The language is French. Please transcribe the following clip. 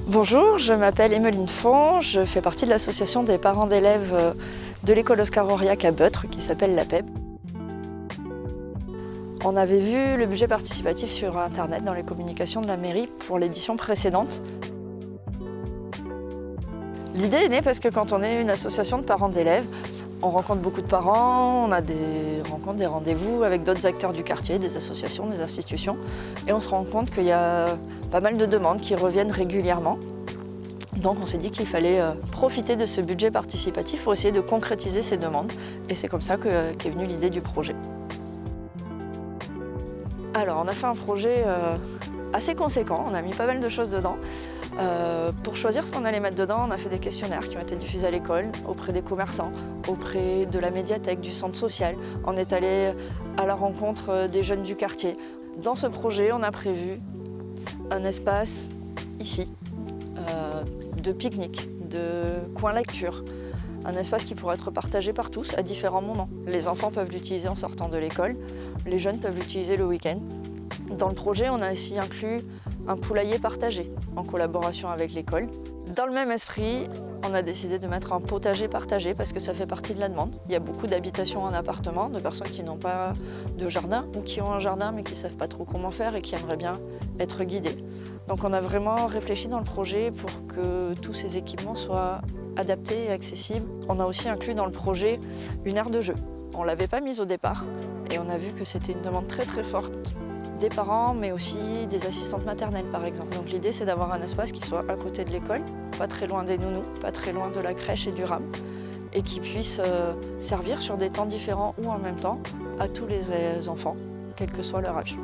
Bonjour, je m'appelle Emmeline Font, je fais partie de l'association des parents d'élèves de l'école Oscar Auriac à Beutre qui s'appelle l'APEB. On avait vu le budget participatif sur internet dans les communications de la mairie pour l'édition précédente. L'idée est née parce que quand on est une association de parents d'élèves, on rencontre beaucoup de parents, on a des rencontres, des rendez-vous avec d'autres acteurs du quartier, des associations, des institutions, et on se rend compte qu'il y a pas mal de demandes qui reviennent régulièrement. Donc on s'est dit qu'il fallait profiter de ce budget participatif pour essayer de concrétiser ces demandes, et c'est comme ça qu'est venue l'idée du projet. Alors on a fait un projet assez conséquent, on a mis pas mal de choses dedans. Pour choisir ce qu'on allait mettre dedans, on a fait des questionnaires qui ont été diffusés à l'école, auprès des commerçants, auprès de la médiathèque, du centre social. On est allé à la rencontre des jeunes du quartier. Dans ce projet, on a prévu un espace ici, de pique-nique, de coin lecture. Un espace qui pourrait être partagé par tous à différents moments. Les enfants peuvent l'utiliser en sortant de l'école, les jeunes peuvent l'utiliser le week-end. Dans le projet, on a aussi inclus un poulailler partagé en collaboration avec l'école. Dans le même esprit, on a décidé de mettre un potager partagé parce que ça fait partie de la demande. Il y a beaucoup d'habitations en appartement, de personnes qui n'ont pas de jardin ou qui ont un jardin mais qui ne savent pas trop comment faire et qui aimeraient bien être guidées. Donc on a vraiment réfléchi dans le projet pour que tous ces équipements soient adaptés et accessibles. On a aussi inclus dans le projet une aire de jeu. On ne l'avait pas mise au départ et on a vu que c'était une demande très forte des parents, mais aussi des assistantes maternelles par exemple. Donc l'idée c'est d'avoir un espace qui soit à côté de l'école, pas très loin des nounous, pas très loin de la crèche et du RAM, et qui puisse servir sur des temps différents ou en même temps à tous les enfants, quel que soit leur âge.